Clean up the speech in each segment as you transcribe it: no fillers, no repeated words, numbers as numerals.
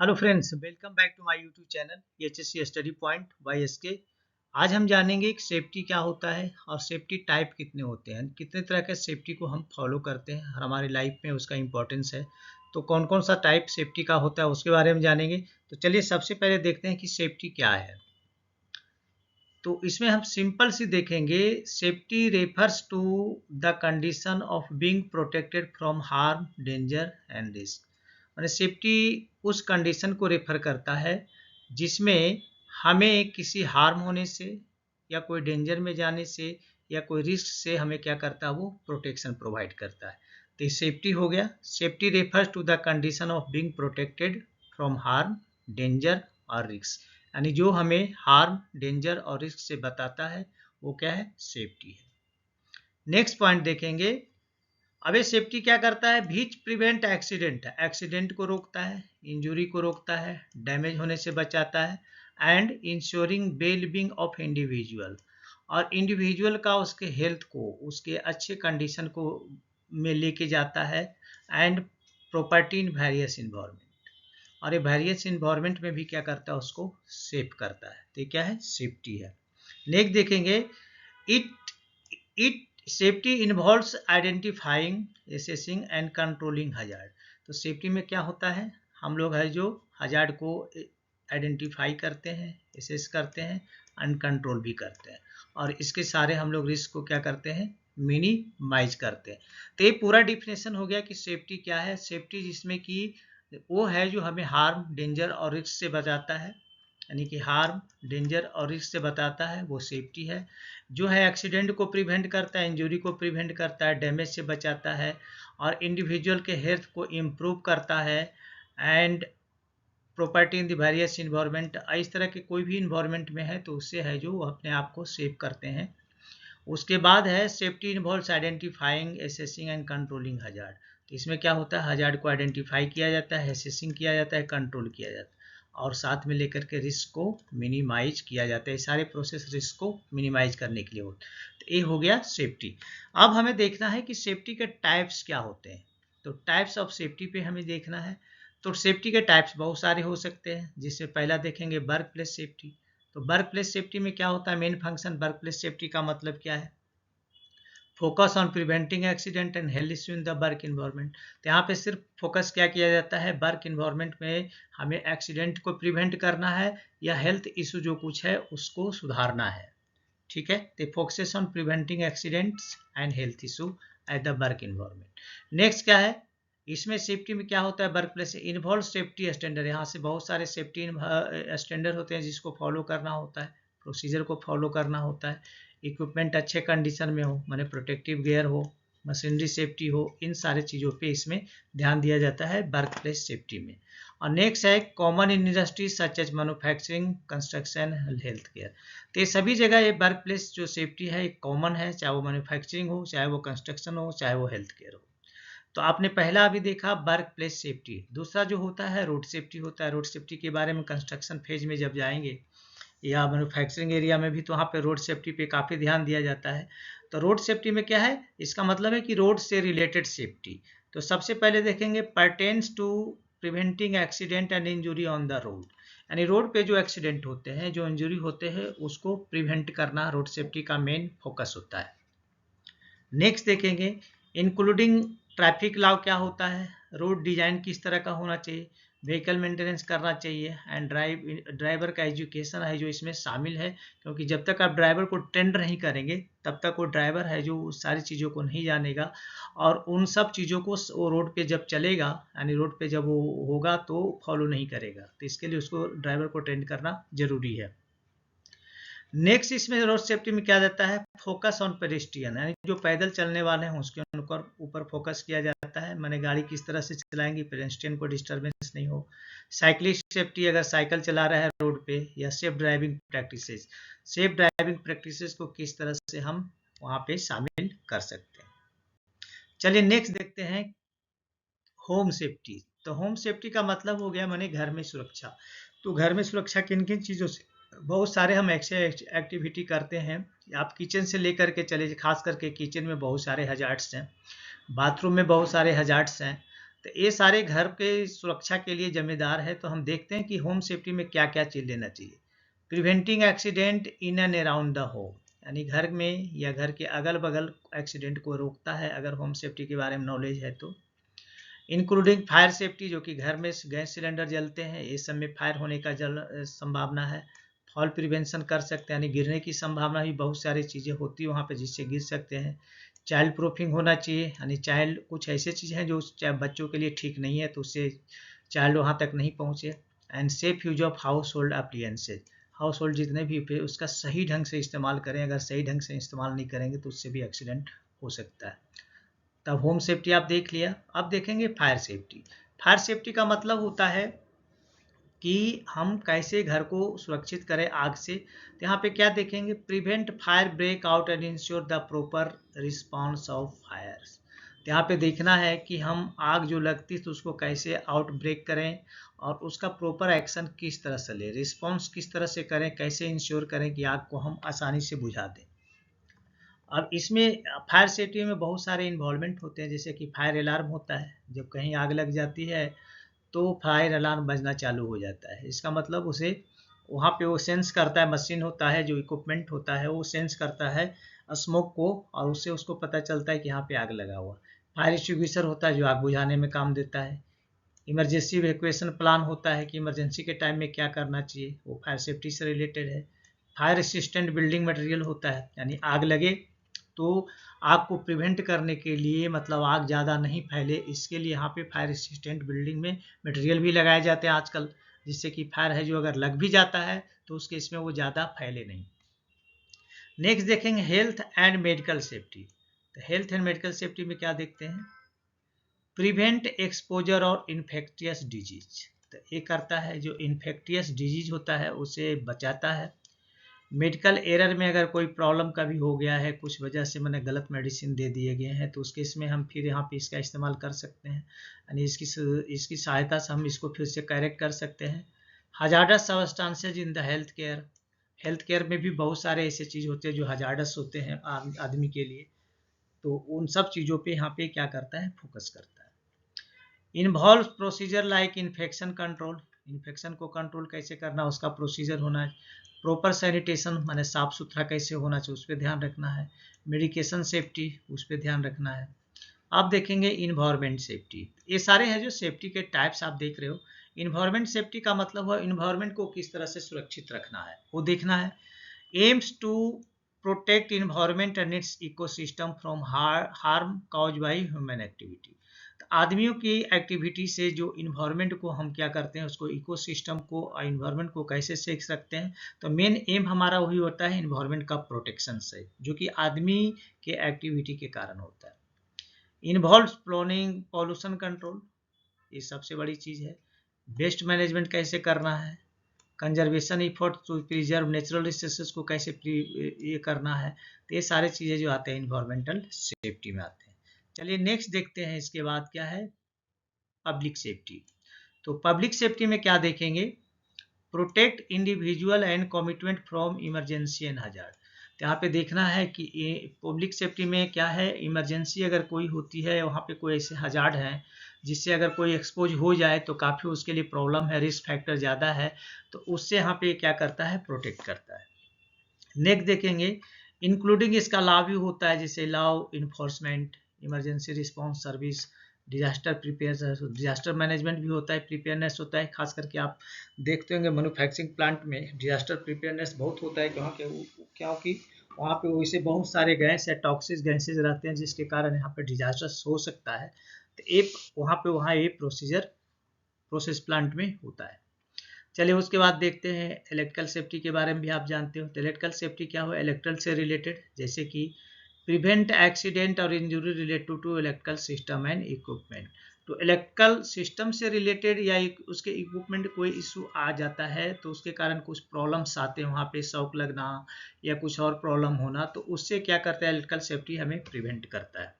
Hello friends, welcome back to my YouTube channel HSC study point by SK. आज हम जानेंगे कि safety क्या होता है और सेफ्टी टाइप कितने होते हैं, कितने तरह के सेफ्टी को हम फॉलो करते हैं और हमारी लाइफ में उसका इम्पोर्टेंस है। तो कौन कौन सा टाइप सेफ्टी का होता है उसके बारे में जानेंगे। तो चलिए सबसे पहले देखते हैं कि सेफ्टी क्या है। तो इसमें हम सिंपल सी देखेंगे, safety refers to the condition of being protected from harm, danger and risk. माने सेफ्टी उस कंडीशन को रेफर करता है जिसमें हमें किसी हार्म होने से या कोई डेंजर में जाने से या कोई रिस्क से हमें क्या करता है, वो प्रोटेक्शन प्रोवाइड करता है। तो सेफ्टी हो गया, safety refers to the condition of being protected from harm, danger और रिस्क। यानी जो हमें हार्म, डेंजर और रिस्क से बताता है वो क्या है, सेफ्टी है। नेक्स्ट पॉइंट देखेंगे। अब ये सेफ्टी क्या करता है, बीच प्रिवेंट एक्सीडेंट, एक्सीडेंट को रोकता है, इंजरी को रोकता है, डैमेज होने से बचाता है and ensuring well being of individual, और इंडिविजुअल का उसके हेल्थ को उसके अच्छे कंडीशन को में लेके जाता है and property in various environment, और ये वेरियस इन्वायरमेंट में भी क्या करता है, उसको सेफ करता है। तो क्या है, सेफ्टी है। नेक्स्ट देखेंगे, it it safety involves identifying, assessing and controlling hazard. तो सेफ्टी में क्या होता है, हम लोग है जो हजार्ड को आइडेंटिफाई करते हैं, एसेस करते हैं एंड कंट्रोल भी करते हैं, और इसके सारे हम लोग रिस्क को क्या करते हैं, मिनिमाइज करते हैं। तो ये पूरा डिफिनेशन हो गया कि सेफ्टी क्या है। सेफ्टी जिसमें कि वो है जो हमें हार्म, डेंजर और रिस्क से बचाता है, यानी कि हार्म, डेंजर और रिस्क से बताता है, वो सेफ्टी है। जो है एक्सीडेंट को प्रिवेंट करता है, इंजरी को प्रिवेंट करता है, डैमेज से बचाता है और इंडिविजुअल के हेल्थ को इम्प्रूव करता है and property in the various environment. इस तरह के कोई भी इन्वायरमेंट में है तो उससे है जो अपने आप को सेव करते हैं। उसके बाद है safety involves identifying, assessing and controlling hazard. तो इसमें क्या होता है, हजार्ड को आइडेंटिफाई किया जाता है, एसेसिंग किया जाता है, कंट्रोल किया जाता है और साथ में लेकर के रिस्क को मिनिमाइज किया जाता है। सारे प्रोसेस रिस्क को मिनिमाइज करने के लिए होते हैं। तो ये हो गया सेफ्टी। अब हमें देखना है कि सेफ्टी के टाइप्स क्या होते हैं। तो टाइप्स ऑफ सेफ्टी पे हमें देखना है। तो सेफ्टी के टाइप्स बहुत सारे हो सकते हैं, जिससे पहला देखेंगे वर्क प्लेस सेफ्टी। तो वर्क प्लेस सेफ्टी में क्या होता है, main function work place safety का मतलब क्या है, focus on preventing accident and health issue in the work environment. तो यहाँ पे सिर्फ फोकस क्या किया जाता है, वर्क इन्वायरमेंट में हमें एक्सीडेंट को प्रिवेंट करना है या हेल्थ इशू जो कुछ है उसको सुधारना है। ठीक है, तो focuses on preventing accidents and health issue at the work environment. Next क्या है, इसमें सेफ्टी में क्या होता है, work place involve safety standard. यहाँ से बहुत सारे सेफ्टी स्टैंडर्ड होते हैं जिसको फॉलो करना होता है, प्रोसीजर को फॉलो करना होता है। इक्विपमेंट अच्छे कंडीशन में हो, माने प्रोटेक्टिव गियर हो, मशीनरी सेफ्टी हो, इन सारे चीज़ों पे इसमें ध्यान दिया जाता है वर्क प्लेस सेफ्टी में। और नेक्स्ट है common in industries such as manufacturing, construction, health care. तो ये सभी जगह ये वर्क प्लेस जो सेफ्टी है एक कॉमन है, चाहे वो मैन्युफैक्चरिंग हो, चाहे वो कंस्ट्रक्शन हो, चाहे वो हेल्थ केयर हो। तो आपने पहला अभी देखा वर्क प्लेस सेफ्टी। दूसरा जो होता है रोड सेफ्टी होता है। रोड सेफ्टी के बारे में कंस्ट्रक्शन फेज में जब जाएंगे या मैन्युफैक्चरिंग एरिया में भी, तो वहाँ पे रोड सेफ्टी पे काफ़ी ध्यान दिया जाता है। तो रोड सेफ्टी में क्या है, इसका मतलब है कि रोड से रिलेटेड सेफ्टी। तो सबसे पहले देखेंगे pertains to preventing accident and injury on the road, यानी रोड पे जो एक्सीडेंट होते हैं, जो इंजरी होते हैं, उसको प्रिवेंट करना रोड सेफ्टी का मेन फोकस होता है। नेक्स्ट देखेंगे इंक्लूडिंग ट्रैफिक लॉ क्या होता है, रोड डिजाइन किस तरह का होना चाहिए, व्हीकल मेंटेनेंस करना चाहिए एंड ड्राइवर का एजुकेशन है जो इसमें शामिल है, क्योंकि जब तक आप ड्राइवर को ट्रेंड नहीं करेंगे तब तक वो ड्राइवर है जो सारी चीज़ों को नहीं जानेगा और उन सब चीज़ों को वो रोड पे जब चलेगा, यानी रोड पे जब वो होगा तो फॉलो नहीं करेगा। तो इसके लिए उसको ड्राइवर को ट्रेंड करना जरूरी है। नेक्स्ट इसमें रोड सेफ्टी में क्या देता है, फोकस ऑन पेडेस्ट्रियन, यानी जो पैदल चलने वाले हैं उसके ऊपर फोकस किया जाता है, माने गाड़ी किस तरह से चलाएंगे, पेडेस्ट्रियन को डिस्टर्बेंस नहीं हो। साइक्लिस्ट सेफ्टी, अगर साइकिल चला रहा है रोड पे, या safe driving practices, safe driving practices को किस तरह से हम वहाँ पे शामिल कर सकते हैं। चलिए नेक्स्ट देखते हैं होम सेफ्टी। तो होम सेफ्टी का मतलब हो गया माने घर में सुरक्षा। तो घर में सुरक्षा किन किन चीज़ों से, बहुत सारे हम एक्टिविटी करते हैं। आप किचन से लेकर के चले, खास करके किचन में बहुत सारे हजार्ड्स हैं, बाथरूम में बहुत सारे हजार्ड्स हैं। तो ये सारे घर के सुरक्षा के लिए जिम्मेदार है। तो हम देखते हैं कि होम सेफ्टी में क्या क्या चीज़ लेना चाहिए। Preventing accident in and around the home, यानी घर में या घर के अगल बगल एक्सीडेंट को रोकता है अगर होम सेफ्टी के बारे में नॉलेज है तो। इंक्लूडिंग फायर सेफ्टी, जो कि घर में गैस सिलेंडर जलते हैं, इस सब में फायर होने का संभावना है। फॉल प्रिवेंशन कर सकते हैं, यानी गिरने की संभावना भी बहुत सारी चीज़ें होती है वहाँ पे जिससे गिर सकते हैं। चाइल्ड प्रूफिंग होना चाहिए, यानी चाइल्ड कुछ ऐसे चीज़ें हैं जो बच्चों के लिए ठीक नहीं है तो उससे चाइल्ड वहाँ तक नहीं पहुँचे। And safe use of house hold appliances, house hold जितने भी पे उसका सही ढंग से इस्तेमाल करें, अगर सही ढंग से इस्तेमाल नहीं करेंगे तो उससे भी एक्सीडेंट हो सकता है। तब होम सेफ्टी आप देख लिया। अब देखेंगे फायर सेफ्टी। फायर सेफ्टी का मतलब होता है कि हम कैसे घर को सुरक्षित करें आग से। तो यहाँ पे क्या देखेंगे, prevent fire break out and ensure the proper response of fires. तो यहाँ पे देखना है कि हम आग जो लगती है तो उसको कैसे आउट ब्रेक करें और उसका प्रॉपर एक्शन किस तरह से लें, रिस्पॉन्स किस तरह से करें, कैसे इंश्योर करें कि आग को हम आसानी से बुझा दें। अब इसमें फायर सेफ्टी में बहुत सारे इन्वॉल्वमेंट होते हैं, जैसे कि फायर अलार्म होता है, जब कहीं आग लग जाती है तो फायर अलार्म बजना चालू हो जाता है। इसका मतलब उसे वहाँ पे वो सेंस करता है, मशीन होता है जो इक्विपमेंट होता है वो सेंस करता है स्मोक को और उससे उसको पता चलता है कि यहाँ पे आग लगा हुआ। फायर एक्सटिंग्विशर होता है जो आग बुझाने में काम देता है। इमरजेंसी इवैक्यूएशन प्लान होता है कि इमरजेंसी के टाइम में क्या करना चाहिए, वो फायर सेफ्टी से रिलेटेड है। फायर असिस्टेंट बिल्डिंग मटेरियल होता है, यानी आग लगे तो आग को प्रिवेंट करने के लिए, मतलब आग ज़्यादा नहीं फैले इसके लिए यहाँ पे फायर असिस्टेंट बिल्डिंग में मटेरियल भी लगाए जाते हैं आजकल, जिससे कि फायर है जो अगर लग भी जाता है तो उसके इसमें वो ज़्यादा फैले नहीं। नेक्स्ट देखेंगे हेल्थ एंड मेडिकल सेफ्टी। तो हेल्थ एंड मेडिकल सेफ्टी में क्या देखते हैं, प्रिवेंट एक्सपोजर और इन्फेक्टियस डिजीज। तो ये करता है जो इन्फेक्टियस डिजीज होता है उसे बचाता है। मेडिकल एरर में अगर कोई प्रॉब्लम कभी हो गया है, कुछ वजह से मैंने गलत मेडिसिन दे दिए गए हैं तो उसके इसमें हम फिर यहाँ पे इसका इस्तेमाल कर सकते हैं, यानी इसकी सहायता से हम इसको फिर से करेक्ट कर सकते हैं। Hazardous substances in the health care, health care में भी बहुत सारे ऐसे चीज़ होते हैं जो हजार्डस होते हैं आदमी के लिए, तो उन सब चीज़ों पे यहाँ पे क्या करता है, फोकस करता है। Involve procedure like infection control, infection को कंट्रोल कैसे करना उसका प्रोसीजर होना है। प्रॉपर सैनिटेशन माने साफ सुथरा कैसे होना चाहिए उस पर ध्यान रखना है। मेडिकेशन सेफ्टी उस पर ध्यान रखना है। आप देखेंगे इन्वायरमेंट सेफ्टी, ये सारे हैं जो सेफ्टी के टाइप्स आप देख रहे हो। इन्वायरमेंट सेफ्टी का मतलब है इन्वायरमेंट को किस तरह से सुरक्षित रखना है वो देखना है। Aims to protect environment and its ecosystem from harm cause by human activity. आदमियों की एक्टिविटी से जो इन्वायरमेंट को हम क्या करते हैं, उसको इकोसिस्टम को और इन्वायरमेंट को कैसे सीख सकते हैं, तो मेन एम हमारा वही होता है इन्वायरमेंट का प्रोटेक्शन से, जो कि आदमी के एक्टिविटी के कारण होता है। इन्वॉल्व प्लानिंग पॉल्यूशन कंट्रोल, ये सबसे बड़ी चीज़ है। वेस्ट मैनेजमेंट कैसे करना है, conservation effort to preserve natural resources को कैसे ये करना है, तो ये सारे चीज़ें जो आते हैं इन्वायरमेंटल सेफ्टी में आते हैं। चलिए नेक्स्ट देखते हैं, इसके बाद क्या है, पब्लिक सेफ्टी। तो पब्लिक सेफ्टी में क्या देखेंगे, protect individual and commitment from emergency and hazard. तो यहाँ पे देखना है कि ये पब्लिक सेफ्टी में क्या है, इमरजेंसी अगर कोई होती है, वहाँ पे कोई ऐसे हजार्ड हैं जिससे अगर कोई एक्सपोज हो जाए तो काफ़ी उसके लिए प्रॉब्लम है, रिस्क फैक्टर ज़्यादा है, तो उससे यहाँ पे क्या करता है, प्रोटेक्ट करता है। नेक्स्ट देखेंगे इंक्लूडिंग, इसका लाभ भी होता है जैसे law enforcement, emergency response service, disaster prepare, disaster management भी होता है, प्रिपेयरनेस होता है। खास करके आप देखते होंगे मैन्युफैक्चरिंग प्लांट में डिजास्टर प्रिपेयरनेस बहुत होता है, क्योंकि वहाँ पे वैसे बहुत सारे गैस या टॉक्सिक गैसेज रहते हैं जिसके कारण यहाँ पे डिजास्टर हो सकता है। तो एक वहाँ ये प्रोसेस प्लांट में होता है। चलिए उसके बाद देखते हैं इलेक्ट्रिकल सेफ्टी के बारे में भी आप जानते हो। तो इलेक्ट्रिकल सेफ्टी क्या हो, इलेक्ट्रिकल से रिलेटेड, जैसे कि प्रिवेंट एक्सीडेंट और injury related to electrical system and equipment. तो इलेक्ट्रिकल सिस्टम से रिलेटेड या उसके इक्विपमेंट कोई इशू आ जाता है तो उसके कारण कुछ प्रॉब्लम्स आते हैं, वहाँ पे शॉक लगना या कुछ और प्रॉब्लम होना, तो उससे क्या करता है इलेक्ट्रिकल सेफ्टी हमें प्रिवेंट करता है,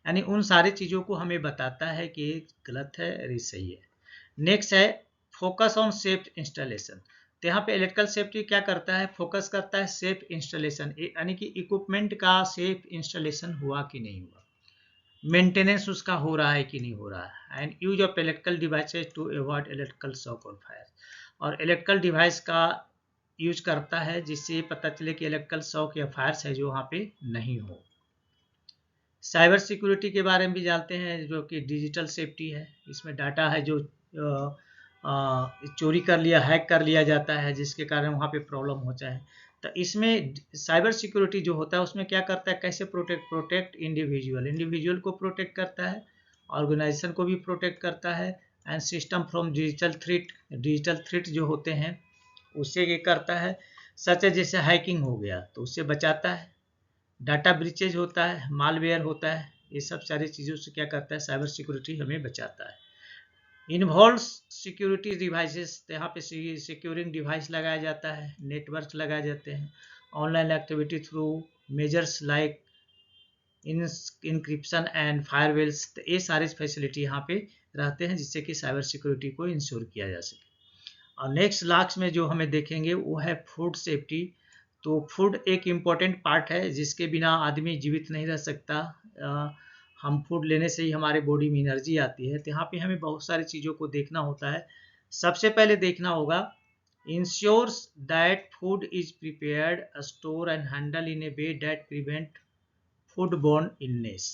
यानी उन सारी चीज़ों को हमें बताता है कि ये गलत है और ये सही है। नेक्स्ट है फोकस ऑन सेफ इंस्टॉलेशन। तो यहाँ पे इलेक्ट्रिकल सेफ्टी क्या करता है, फोकस करता है सेफ इंस्टॉलेशन, यानी कि इक्विपमेंट का सेफ इंस्टॉलेशन हुआ कि नहीं हुआ। मेंटेनेंस उसका हो रहा है कि नहीं हो रहा है, and use of electrical devices to avoid electrical shock और फायर। और इलेक्ट्रिकल डिवाइस का यूज करता है जिससे ये पता चले कि इलेक्ट्रिकल शॉक या फायर्स है जो वहाँ पे नहीं हो। साइबर सिक्योरिटी के बारे में भी जानते हैं, जो कि डिजिटल सेफ्टी है। इसमें डाटा है जो चोरी कर लिया, हैक कर लिया जाता है, जिसके कारण वहाँ पे प्रॉब्लम होता है। तो इसमें साइबर सिक्योरिटी जो होता है उसमें क्या करता है, कैसे प्रोटेक्ट इंडिविजुअल को प्रोटेक्ट करता है, ऑर्गेनाइजेशन को भी प्रोटेक्ट करता है, and system from digital threat जो होते हैं उससे ये करता है। सच है, जैसे हैकिंग हो गया तो उससे बचाता है, डाटा ब्रीचेज होता है, मालवेयर होता है, ये सब सारी चीज़ों से क्या करता है, साइबर सिक्योरिटी हमें बचाता है। इन्वॉल्व्स सिक्योरिटी डिवाइसेस, तो यहाँ पे सिक्योरिंग डिवाइस लगाया जाता है, नेटवर्क लगाए जाते हैं, online activity through measures like encryption and firewalls, तो ये सारी फैसिलिटी यहाँ पे रहते हैं जिससे कि साइबर सिक्योरिटी को इंश्योर किया जा सके। और नेक्स्ट लास्ट में जो हमें देखेंगे वो है फूड सेफ्टी। तो फूड एक इम्पॉर्टेंट पार्ट है जिसके बिना आदमी जीवित नहीं रह सकता। हम फूड लेने से ही हमारे बॉडी में एनर्जी आती है, तो यहाँ पे हमें बहुत सारी चीज़ों को देखना होता है। सबसे पहले देखना होगा, ensures that food is prepared, store and handle in a way that prevent food borne illness.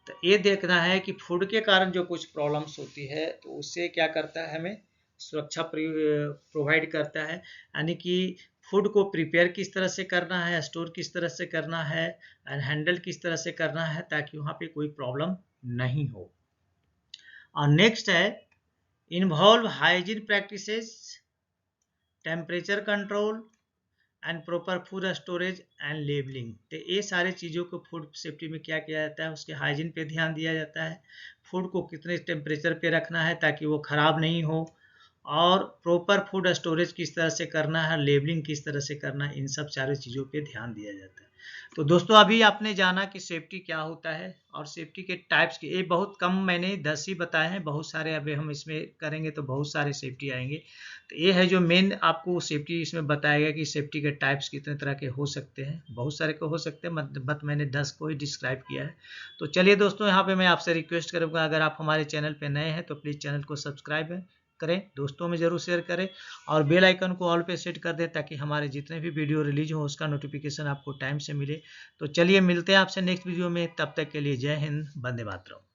तो ये देखना है कि फूड के कारण जो कुछ प्रॉब्लम्स होती है तो उससे क्या करता है, हमें सुरक्षा प्रोवाइड करता है। यानी कि फूड को प्रिपेयर किस तरह से करना है, स्टोर किस तरह से करना है, एंड हैंडल किस तरह से करना है ताकि वहाँ पे कोई प्रॉब्लम नहीं हो। और नेक्स्ट है, involve hygiene practices, temperature control and proper food storage and labelling. तो ये सारी चीज़ों को फूड सेफ्टी में क्या किया जाता है, उसके हाइजीन पे ध्यान दिया जाता है, फूड को कितने टेम्परेचर पे रखना है ताकि वो ख़राब नहीं हो, और प्रॉपर फूड स्टोरेज किस तरह से करना है, लेबलिंग किस तरह से करना है, इन सब सारी चीज़ों पे ध्यान दिया जाता है। तो दोस्तों अभी आपने जाना कि सेफ्टी क्या होता है और सेफ्टी के टाइप्स के, ये बहुत कम मैंने 10 ही बताए हैं, बहुत सारे अभी हम इसमें करेंगे तो बहुत सारे सेफ्टी आएंगे। तो ये है जो मेन आपको सेफ्टी इसमें बताएगा कि सेफ्टी के टाइप्स कितने तरह के हो सकते हैं, बहुत सारे के हो सकते हैं, बट मैंने 10 को ही डिस्क्राइब किया है। तो चलिए दोस्तों, यहाँ पे मैं आपसे रिक्वेस्ट करूँगा, अगर आप हमारे चैनल पे नए हैं तो प्लीज़ चैनल को सब्सक्राइब करें, दोस्तों में ज़रूर शेयर करें, और बेल आइकन को ऑल पे सेट कर दें ताकि हमारे जितने भी वीडियो रिलीज हो उसका नोटिफिकेशन आपको टाइम से मिले। तो चलिए मिलते हैं आपसे नेक्स्ट वीडियो में, तब तक के लिए जय हिंद, वंदे मातरम।